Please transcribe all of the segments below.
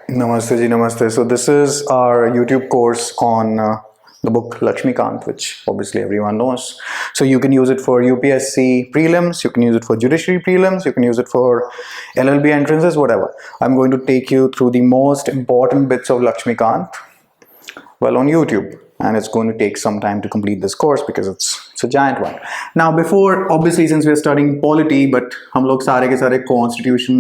Namaste ji, namaste. So this is our YouTube course on the book Lakshmikant, which obviously everyone knows. So you can use it for UPSC prelims, you can use it for judiciary prelims, you can use it for LLB entrances, whatever. I'm going to take you through the most important bits of Lakshmikant, well, on YouTube. And it's going to take some time to complete this course because it's a giant one. Now, before, obviously, since we're studying polity, but हम लोग सारे के सारे constitution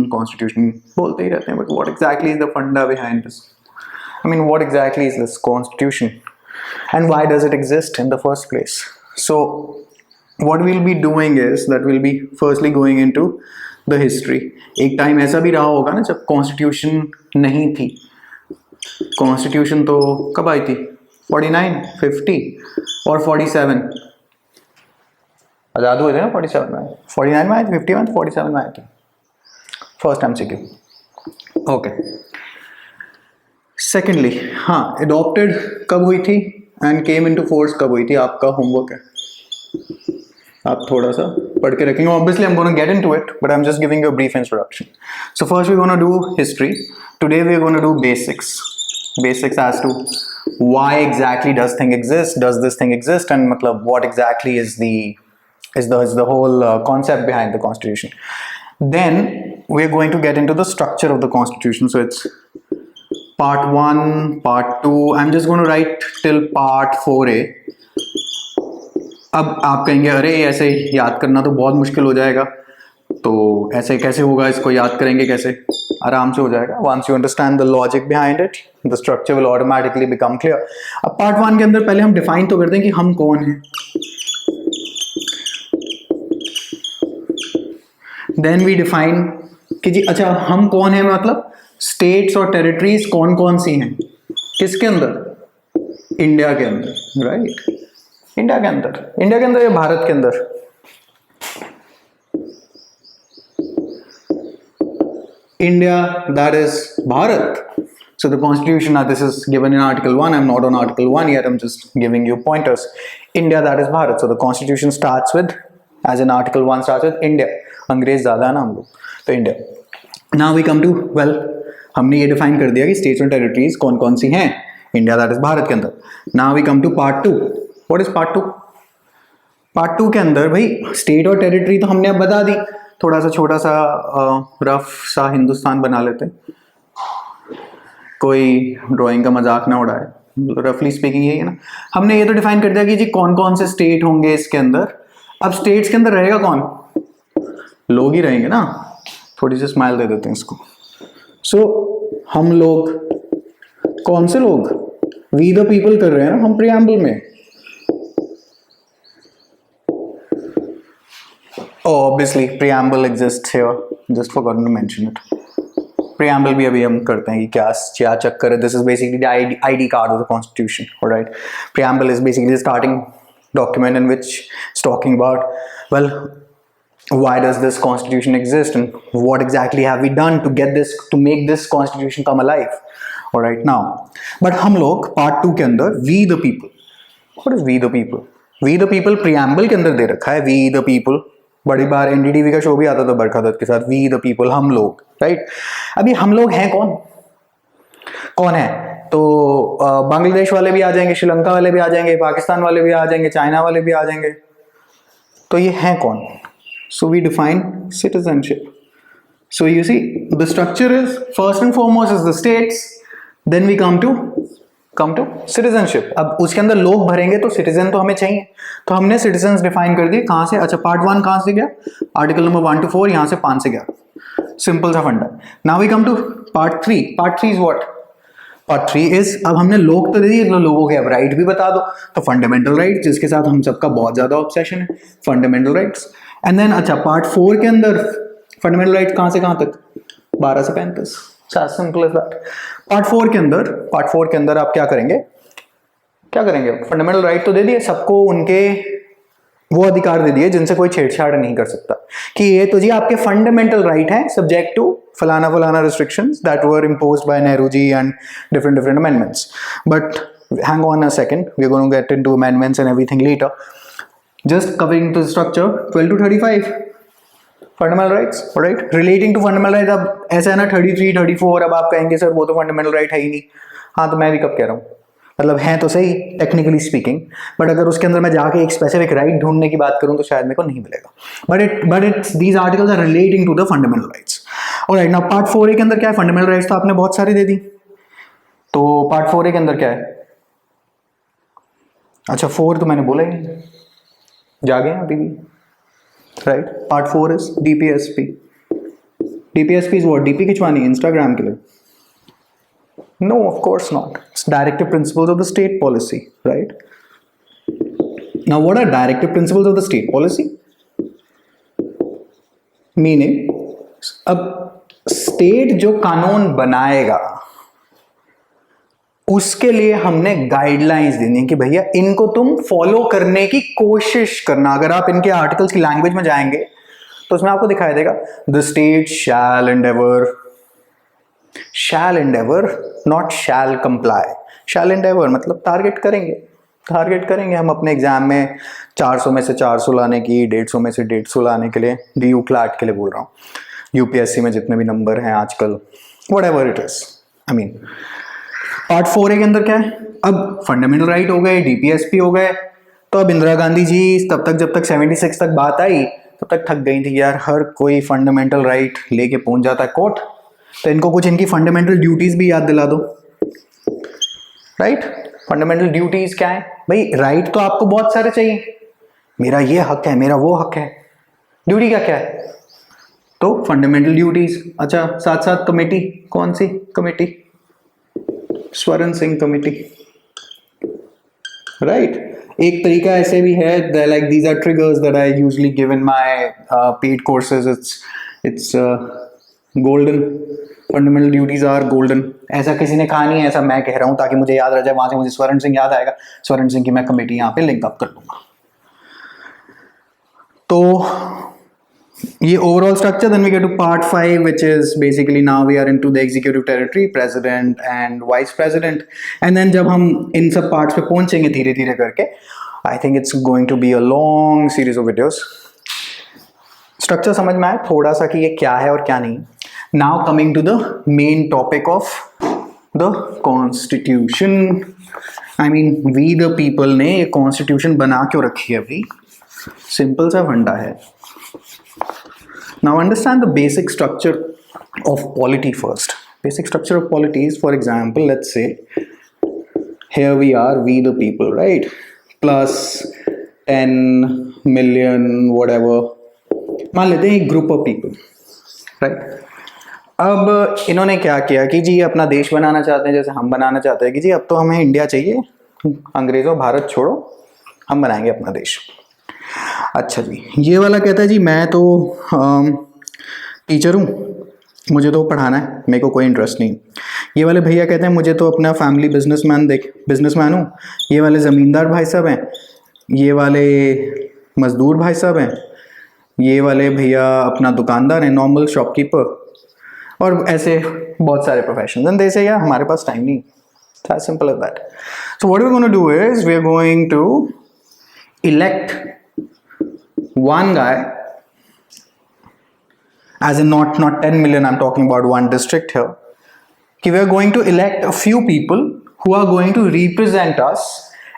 बोलते ही रहते हैं, but what exactly is the funda behind this? I mean, what exactly is this constitution? And why does it exist in the first place? So, what we'll be doing is that we'll be firstly going into the history. एक time ऐसा भी रहा होगा ना जब constitution नहीं थी. Constitution तो कब आई थी? 49, 50 और 47 आजाद हुए थे ना 47 में 49 में आए थे 50 में तो 47 में आए थे फर्स्ट MCQ ओके सेकेंडली हाँ अडॉप्टेड कब हुई थी एंड केम इनटू फोर्स कब हुई थी आपका होमवर्क है आप थोड़ा सा पढ़ के रखेंगे obviously I am gonna get into it but I am just giving you a brief introduction so first we gonna do history today we are gonna do basics as to why exactly does this thing exist and matlab what exactly is the whole concept behind the constitution. Then we're going to get into the structure of the constitution, so it's part 1 part 2 I'm just going to write till part 4a. अब आप कहेंगे अरे ऐसे याद करना तो बहुत मुश्किल हो जाएगा तो ऐसे कैसे होगा इसको याद करेंगे कैसे आराम से हो जाएगा once you understand the logic behind it the structure will automatically become clear. अब पार्ट 1 के अंदर पहले हम डिफाइन तो करते हैं कि हम कौन हैं देन वी डिफाइन कि जी अच्छा हम कौन हैं मतलब स्टेट्स और टेरिटरीज कौन कौन सी हैं किसके अंदर इंडिया के अंदर राइट इंडिया के अंदर या भारत के अंदर India, that is Bharat. So the constitution, now this is given in article 1, I'm not on article 1 yet, I'm just giving you pointers. India, that is Bharat. So the constitution starts with, as in article 1 starts with India. अंग्रेज ज़्यादा है ना हम लोग तो India. Now we come to, well, हमने ये define कर दिया कि स्टेट्स और टेरिटरीज कौन कौन सी हैं इंडिया दैट इज भारत के अंदर. Now we come to part 2. What is part 2? Part 2 के अंदर भाई स्टेट और टेरिटरी तो हमने अब बता दी थोड़ा सा छोटा सा रफ सा हिंदुस्तान बना लेते हैं कोई ड्राइंग का मजाक ना उड़ाए रफली स्पीकिंग यही है ना हमने ये तो डिफाइन कर दिया कि जी कौन कौन से स्टेट होंगे इसके अंदर. अब स्टेट्स के अंदर रहेगा कौन लोग ही रहेंगे ना थोड़ी सी स्माइल दे देते हैं इसको. सो हम लोग कौन से लोग वी द पीपल कर रहे हैं ना हम प्रीएम्बल में. Oh, obviously, preamble exists here. Just forgotten to mention it. Preamble भी अभी हम करते हैं कि क्या चक्कर है. This is basically the ID card of the Constitution. All right. Preamble is basically the starting document in which it's talking about, well, why does this Constitution exist and what exactly have we done to make this Constitution come alive. All right. Now, but हम लोग part 2 के अंदर we the people. What is we the people? We the people preamble के अंदर दे रखा है we the people. बड़ी बार NDTV का शो भी आता था बरखा दत्त के साथ वी द पीपल हम लोग राइट. अभी हम लोग हैं कौन है तो बांग्लादेश वाले भी आ जाएंगे श्रीलंका वाले भी आ जाएंगे पाकिस्तान वाले भी आ जाएंगे चाइना वाले भी आ जाएंगे तो ये हैं कौन. So we define citizenship. So you see the structure is first and foremost is the states then we come to citizenship. अब उसके अंदर लोग भरेंगे तो सिटीजन तो हमें चाहिए तो हमने सिटीजन्स डिफाइन कर दिए कहां से अच्छा पार्ट 1 कहां से गया आर्टिकल नंबर 1 to 4 यहां से 5 से गया सिंपल सा funda. Now we come to part 3. Part 3 is what part 3 is अब हमने लोग तो दे दिए लोगों के अब राइट भी बता दो तो फंडामेंटल राइट्स जिसके साथ हम सबका बहुत ज्यादा ऑब्सेशन है फंडामेंटल राइट्स. एंड देन अच्छा पार्ट 4 के अंदर फंडामेंटल राइट्स कहां से कहां तक 12 से 35 सिंपल एज दैट. पार्ट 4 के अंदर आप क्या करेंगे फंडामेंटल राइट तो दे दिए सबको उनके वो अधिकार दे दिए जिनसे कोई छेड़छाड़ नहीं कर सकता कि ये तो जी आपके फंडामेंटल राइट हैं सब्जेक्ट टू फलाना restrictions that were imposed by Nehru ji and different amendments. But hang on a second we are going to get into amendments and everything later. Just covering the structure 12 to 35 fundamental rights, right, relating to fundamental right. अब ऐसा है ना 33, 34, अब आप कहेंगे sir वो तो fundamental right है ही नहीं। हाँ तो मैं भी कब कह रहा हूँ, मतलब है तो सही टेक्निकली स्पीकिंग, बट अगर उसके अंदर मैं जाके एक स्पेसिफिक राइट ढूंढने की बात करूं तो शायद मेरे को नहीं मिलेगा। But it's these articles are relating to the fundamental rights. Alright, now part 4A के अंदर क्या है? फंडामेंटल राइट्स तो आपने बहुत सारी दे दी, तो पार्ट 4A के अंदर क्या है? अच्छा 4 तो मैंने बोला ही नहीं, जागे हैं अभी भी, right. Part 4 is DPSP। DPSP is what? DP खिंचवानी इंस्टाग्राम के लिए? No, of course not. It's directive principles of the state policy, right? Now, what are directive principles of the state policy? Meaning, अब state जो कानून बनाएगा उसके लिए हमने गाइडलाइंस देनी है कि भैया इनको तुम फॉलो करने की कोशिश करना। अगर आप इनके आर्टिकल्स की लैंग्वेज में जाएंगे तो उसमें आपको दिखाई देगा the state shall endeavour, shall endeavour not shall comply. Shall endeavour मतलब टारगेट करेंगे हम अपने एग्जाम में 400 में से 400 लाने की, 150 में से 150 लाने के लिए, DU क्लैट के लिए बोल रहा हूँ, UPSC में जितने भी नंबर हैं आजकल, whatever it is. I mean part 4A के अंदर क्या है? अब फंडामेंटल राइट हो गए, DPSP हो गए, तो अब इंदिरा गांधी जी तब तक, जब तक 76 तक बात आई तब तक थक गई थी यार, हर कोई फंडामेंटल राइट लेके पहुंच जाता है कोर्ट, तो इनको कुछ इनकी फंडामेंटल ड्यूटीज भी याद दिला दो, राइट। फंडामेंटल ड्यूटीज क्या है भाई? राइट तो आपको बहुत सारे चाहिए, मेरा ये हक है, मेरा वो हक है, ड्यूटी क्या क्या है? तो फंडामेंटल ड्यूटीज। अच्छा साथ साथ कमेटी, कौन सी कमेटी? स्वर्ण सिंह कमेटी, राइट। एक तरीका ऐसे भी है, like these are triggers that I usually give in my paid courses, it's golden, fundamental duties are golden. ऐसा किसी ने कहा नहीं है, ऐसा मैं कह रहा हूं ताकि मुझे याद रह जाए, वहां से मुझे स्वर्ण सिंह याद आएगा, स्वर्ण सिंह की मैं कमेटी यहां पे लिंक अप कर दूंगा। तो ये overall structure. Then we get to part 5 which is basically now we are into the executive territory, president and vice president, and then जब हम इन सब पार्ट्स पे पहुंचेंगे धीरे धीरे करके, I think it's going to be a long series of videos। Structure समझ में आया थोड़ा सा कि ये क्या है और क्या नहीं। Now coming to the main topic of the constitution, I mean we the people ने ये constitution बना क्यों रखी है भाई? सिंपल सा फंडा है। Now understand the basic structure of polity first. Basic structure of polity is, for example, let's say here we are, we the people, right? Plus 10 million whatever, मान लेते हैं एक ग्रुप ऑफ पीपल, राइट। अब इन्होंने क्या किया कि जी अपना देश बनाना चाहते हैं, जैसे हम बनाना चाहते हैं कि जी अब तो हमें इंडिया चाहिए, अंग्रेजों भारत छोड़ो, हम बनाएंगे अपना देश। अच्छा जी, ये वाला कहता है जी मैं तो टीचर हूँ, मुझे तो पढ़ाना है, मेरे को कोई इंटरेस्ट नहीं। ये वाले भैया कहते हैं मुझे तो अपना फैमिली बिजनेसमैन हूँ। ये वाले ज़मींदार भाई साहब हैं, ये वाले मजदूर भाई साहब हैं, ये वाले भैया अपना दुकानदार हैं, नॉर्मल शॉपकीपर, और ऐसे बहुत सारे प्रोफेशन। एंड दे से यार हमारे पास टाइम नहीं, as simple as that. So what we going to do is we are going to elect one guy, as in not 10 million, I'm talking about one district here, कि we are going to elect a few people who are going to represent us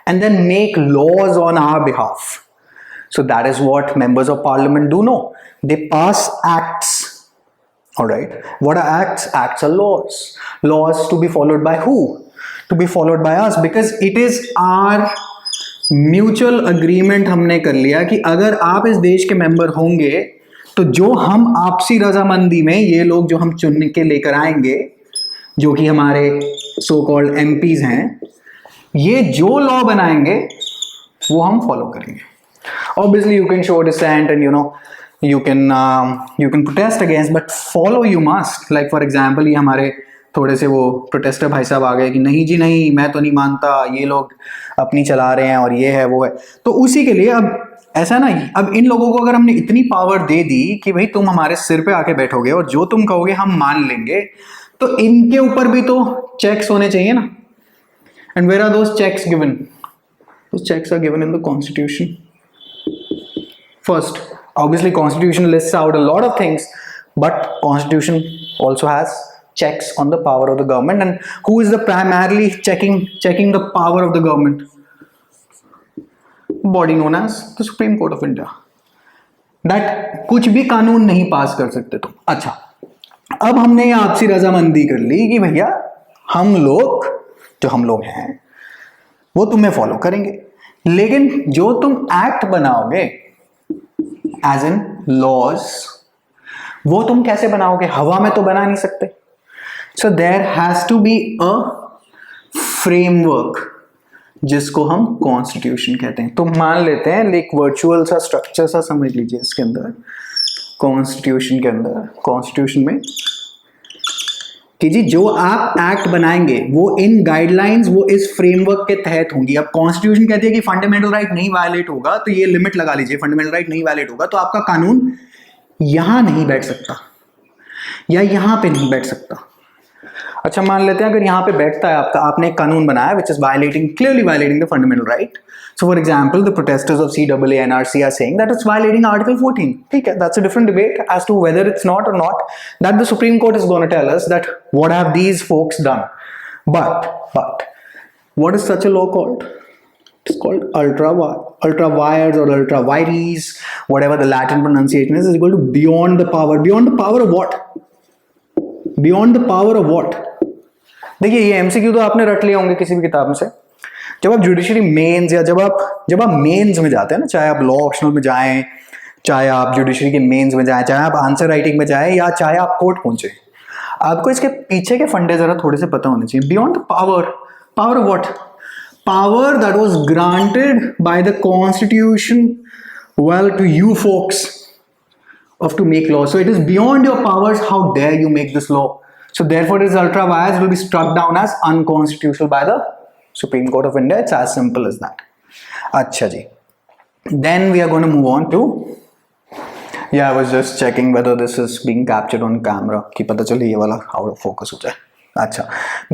and then make laws on our behalf. So that is what members of parliament do. No, they pass acts. All right, what are acts? Acts are laws. Laws to be followed by who? To be followed by us, because it is our mutual agreement हमने कर लिया कि अगर आप इस देश के member होंगे तो जो हम आपसी रजामंदी में ये लोग जो हम चुन के लेकर आएंगे, जो कि हमारे सो कॉल्ड MPs हैं, ये जो लॉ बनाएंगे वो हम फॉलो करेंगे। Obviously you can show dissent and you can protest against, but follow you must. Like for example, ये हमारे थोड़े से वो प्रोटेस्टर भाई साहब आ गए कि नहीं जी नहीं, मैं तो नहीं मानता, ये लोग अपनी चला रहे हैं और ये है वो है। तो उसी के लिए अब ऐसा ना, अब इन लोगों को अगर हमने इतनी पावर दे दी कि भाई तुम हमारे सिर पे आके बैठोगे और जो तुम कहोगे हम मान लेंगे, तो इनके ऊपर भी तो चेक्स होने चाहिए ना। And where are those checks given? Those checks are given in the constitution. First, Obviously constitution lists out a lot of things, but constitution also has checks on the power of the government. And who is the primarily checking the power of the government? Body known as the Supreme Court of India. That कुछ भी कानून नहीं पास कर सकते तुम. अच्छा, अब हमने ये आपसी रजामंदी कर ली कि भैया हम लोग हैं वो तुम्हें फॉलो करेंगे, लेकिन जो तुम एक्ट बनाओगे एज इन लॉज, वो तुम कैसे बनाओगे? हवा में तो बना नहीं सकते. So there has to be a framework जिसको हम कॉन्स्टिट्यूशन कहते हैं. तो मान लेते हैं एक वर्चुअल सा स्ट्रक्चर सा समझ लीजिए इसके अंदर, कॉन्स्टिट्यूशन के अंदर, कॉन्स्टिट्यूशन में कि जी जो आप एक्ट बनाएंगे वो इन गाइडलाइंस, वो इस फ्रेमवर्क के तहत होंगी. अब कॉन्स्टिट्यूशन कहती है कि फंडामेंटल राइट नहीं वायलेट होगा, तो ये लिमिट लगा लीजिए, फंडामेंटल राइट नहीं वायलेट होगा तो आपका कानून यहां नहीं बैठ सकता या यहां पे नहीं बैठ सकता. अच्छा, मान लेते हैं अगर यहां पे बैठता है आपने एक कानून बनाया which is clearly violating the fundamental right. So for example, the protesters of CAA NRC are saying that it's violating Article 14. Okay, that's a different debate as to whether it's not or not. That the Supreme Court is going to tell us that what have these folks done. But what is such a law called? It's called ultra vires or ultra vires, whatever the Latin pronunciation is equal to beyond the power. Beyond the power of what? Beyond the power of what? देखिए ये MCQ तो आपने रट लिए होंगे किसी भी किताब में से. जब आप जुडिशरी मेंस या जब आप मेंस में जाते हैं ना, चाहे आप लॉ ऑप्शनल में जाएं, चाहे आप जुडिशरी के मेंस में जाएं, चाहे आप आंसर राइटिंग में जाएं या चाहे आप कोर्ट पहुंचे, आपको इसके पीछे के फंडे जरा थोड़े से पता होने चाहिए. Beyond the power of what? Power that was granted by the constitution well to you folks of to make law. So it is beyond your powers. How dare you make this law? So therefore it is ultra vires will be struck down as unconstitutional by the Supreme Court of India. It's as simple as that. Acha ji. Then we are going to move on to, I was just checking whether this is being captured on camera कि पता चले ये वाला out of focus हो जाए. अच्छा,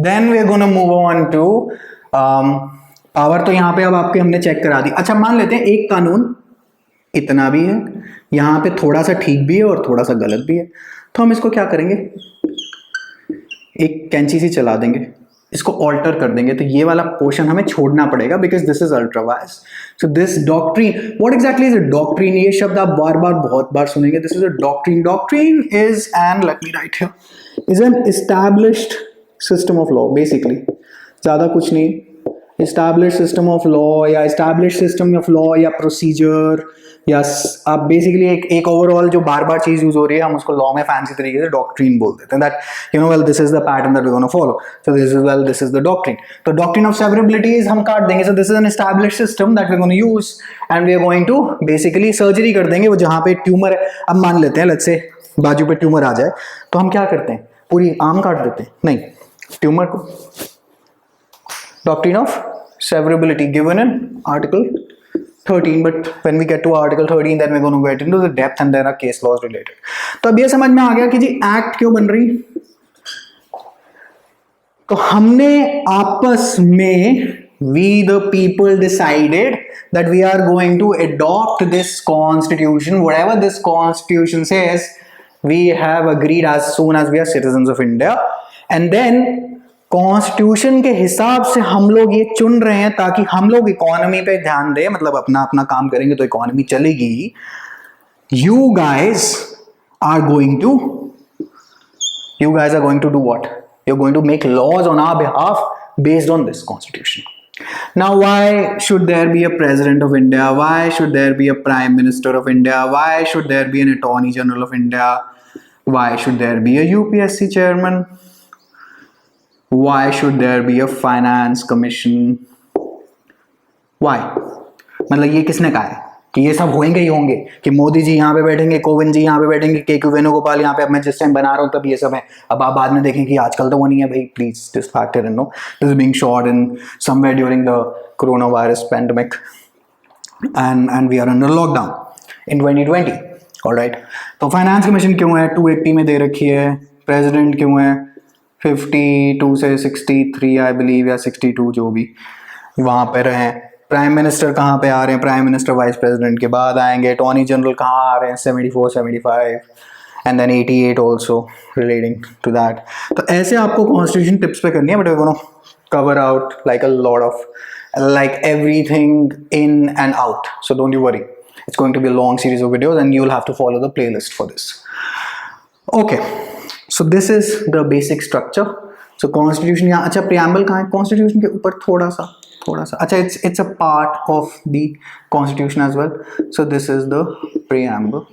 then we are going to move on to power. तो यहाँ पे अब आपके हमने चेक करा दी. अच्छा, मान लेते हैं एक कानून इतना भी है, यहाँ पे थोड़ा सा ठीक भी है और थोड़ा सा गलत भी है, तो हम इसको क्या करेंगे, एक कैंची सी चला देंगे, इसको ऑल्टर कर देंगे. तो ये वाला पोर्शन हमें छोड़ना पड़ेगा because this is ultra vires. So this doctrine, what exactly is a doctrine? ये शब्द आप बहुत बार सुनेंगे. This is a doctrine. Doctrine is an, let me right here, is an established system of law. Basically ज्यादा कुछ नहीं, established system of law या established system of law या प्रोसीजर, या आप बेसिकली एक ओवरऑल जो बार चीज यूज हो रही है, हम उसको लॉ में फैंसी तरीके से डॉक्ट्रिन बोल देते हैं. That well this is the pattern that we gonna follow, so this is the doctrine. तो डॉक्ट्रिन ऑफ सेवरेबिलिटी हम काट देंगे. So this is an established system that we gonna use and we are going to basically surgery कर देंगे वो जहां पे tumour है. अब मान लेते हैं लेट्स से बाजू पे ट्यूमर आ जाए, तो हम क्या करते हैं, पूरी आर्म काट देते हैं? नहीं, ट्यूमर को. Doctrine of severability given in Article 13, but when we get to Article 13 then we're going to get into the depth and there are case laws related. तो अब ये समझ में आ गया कि जी एक्ट क्यों बन रही. तो हमने आपस में we the people decided that we are going to adopt this constitution, whatever this constitution says we have agreed as soon as we are citizens of India. And then constitution के हिसाब से हम लोग ये चुन रहे हैं ताकि हम लोग इकोनॉमी पे ध्यान दें, मतलब अपना काम करेंगे तो इकोनॉमी चलेगी. You guys are going to do what? You're going to make laws on our behalf based on this constitution. Now, why should there be a president of India? Why should there be a prime minister of India? Why should there be an attorney general of India? Why should there be a UPSC chairman? Why should there be a finance commission? Why? मतलब ये किसने कहा है कि ये सब होंगे ही होंगे, कि मोदी जी यहाँ पे बैठेंगे, कोविंद जी यहाँ पे बैठेंगे, के वेणुगोपाल यहाँ पे, अब मैं जिस टाइम बना रहा हूँ तब ये सब है. अब आप बाद में देखें कि आजकल तो वो नहीं है भाई. Please this factor in, no, this is being shot in somewhere during the corona virus pandemic and we are under lockdown in 2020. Alright, तो फाइनेंस कमीशन क्यों है? 280 में दे रखी है. प्रेसिडेंट क्यों है? 52 से 63 आई बिलीव, या 62 जो भी वहाँ पे रहे. प्राइम मिनिस्टर कहाँ पे आ रहे हैं, प्राइम मिनिस्टर वाइस प्रेसिडेंट के बाद आएंगे, अटॉर्नी जनरल कहाँ आ रहे हैं, 74 75 and then 88 also relating to that. तो ऐसे आपको कॉन्स्टिट्यूशन टिप्स पे करनी है, but we gonna cover out like a lot of like everything in and out, so don't you worry, it's going to be a long series of videos and you'll have to follow the playlist for this. Okay, so this is the basic structure. So constitution यहाँ, अच्छा preamble कहाँ है, constitution के ऊपर थोड़ा सा अच्छा, it's a part of the constitution as well. So this is the preamble.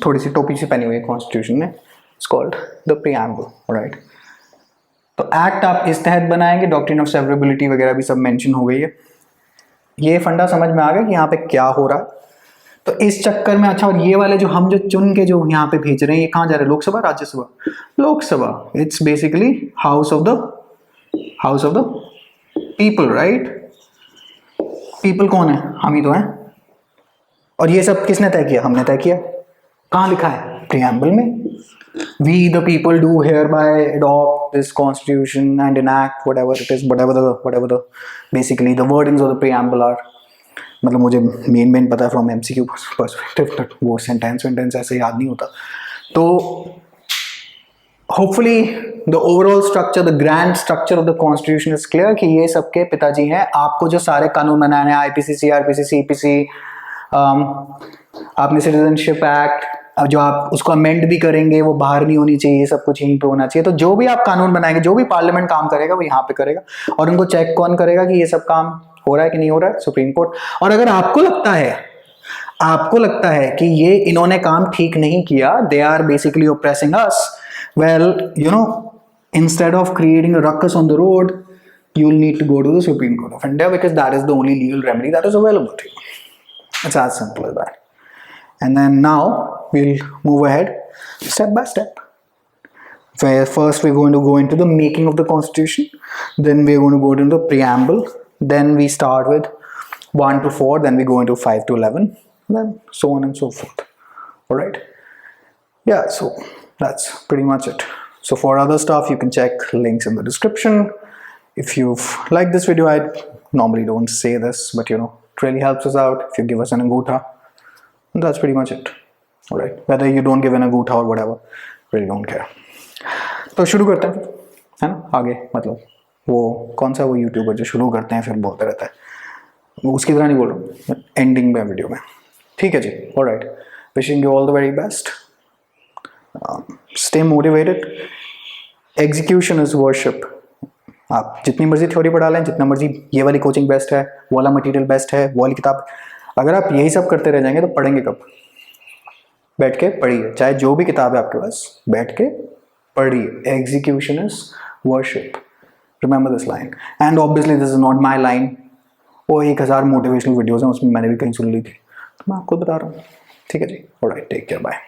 थोड़ी सी टोपी सी पहनी हुई है constitution में, it's called the preamble, right? तो एक्ट आप इस तहत बनाएंगे, डॉक्ट्रिन ऑफ सेवरेबिलिटी वगैरह भी सब मेंशन हो गई है। ये फंडा समझ में आ गया कि यहाँ पे क्या हो रहा है। तो इस चक्कर में अच्छा, और ये वाले जो हम जो चुन के जो यहाँ पे भेज रहे हैं, ये कहाँ जा रहे हैं, Lok Sabha Rajya Sabha, Lok Sabha, it's basically house of the people, right? People कौन है, हम ही तो हैं। और ये सब किसने तय किया, हमने तय किया। कहाँ लिखा है, प्रीएम्बल में, we the people do hereby adopt this constitution and enact whatever it is, whatever the basically the wordings of the preamble are. मतलब मुझे मेन पता है फ्रॉम MCQ perspective, but वो सेंटेंस ऐसे याद नहीं होता। तो hopefully the overall structure, the grand structure of the constitution is clear कि ये सबके पिताजी हैं। आपको जो सारे कानून बनाने हैं, IPC, CRPC, CPC, आपने सिटीजनशिप एक्ट, अब जो आप उसको अमेंड भी करेंगे वो बाहर नहीं होनी चाहिए, सब कुछ यहीं पे होना चाहिए। तो जो भी आप कानून बनाएंगे, जो भी पार्लियामेंट काम करेगा वो यहाँ पे करेगा, और उनको चेक कौन करेगा कि ये सब काम हो रहा है कि नहीं हो रहा है, सुप्रीम कोर्ट। और अगर आपको लगता है कि ये इन्होंने काम ठीक नहीं किया, they are basically oppressing us, well you know, instead of creating a ruckus on the road, you will need to go to the Supreme Court of India, because that is the only legal remedy that is available to you. It's as simple as that. And then now we'll move ahead step by step, where first we're going to go into the making of the constitution, then we're going to go into the preamble, then we start with 1 to 4, then we go into 5 to 11, then so on and so forth. All right, yeah, so that's pretty much it. So for other stuff you can check links in the description. If you've liked this video, I normally don't say this, but you know, it really helps us out if you give us an angutha. That's pretty much it. All right, whether you don't give an angutha or whatever, really don't care. तो शुरू करते हैं, है ना? आगे मतलब वो कौन सा वो यूट्यूबर जो शुरू करते हैं फिर बोलते रहता है, उसकी तरह नहीं बोल रहा हूँ, एंडिंग में वीडियो में। ठीक है जी, all right. Wishing you all the very best. Stay motivated. Execution is worship. आप जितनी मर्जी थ्योरी पढ़ा लें, जितना मर्जी ये वाली कोचिंग बेस्ट है, वो वाला मटेरियल बेस्ट है, वो वाली किताब, अगर आप यही सब करते रह जाएंगे तो पढ़ेंगे कब? बैठ के पढ़िए, चाहे जो भी किताब है आपके पास, बैठ के पढ़िए। Execution is worship, remember this line, and obviously this is not my line. वो 1000 मोटिवेशनल वीडियोस हैं, उसमें मैंने भी कहीं सुन ली थी, तो मैं आपको बता रहा हूँ। ठीक है जी, ऑलराइट, टेक केयर, बाय।